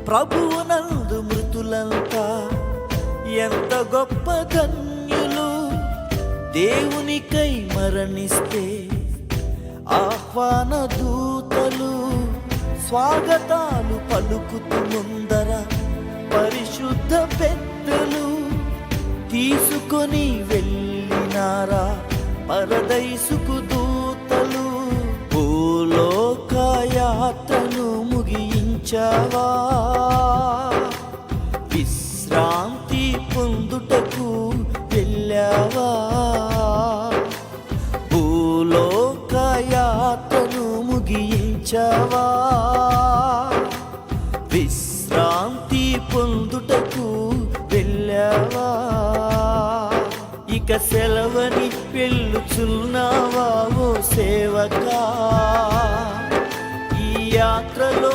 ప్రభువునందు మృతులంతా ఎంత గొప్ప ధన్యులు. దేవునికై మరణిస్తే ఆహ్వాన దూతలు స్వాగతాలు పలుకుతూ ముందర పరిశుద్ధ పెద్దలు తీసుకొని వెళ్ళినారా పరదైసుకు దూతలు. భూలోక యాత్రను ముగించావా, విశ్రాంతి పొందుటకు వెళ్ళావా. భూలోక యాత్రను ముగించావా, విశ్రాంతి పొందుటకు వెళ్ళావా. ఇక సెలవని వెళ్ళుచున్నావా ఓ సేవకా, ఈ యాత్రలో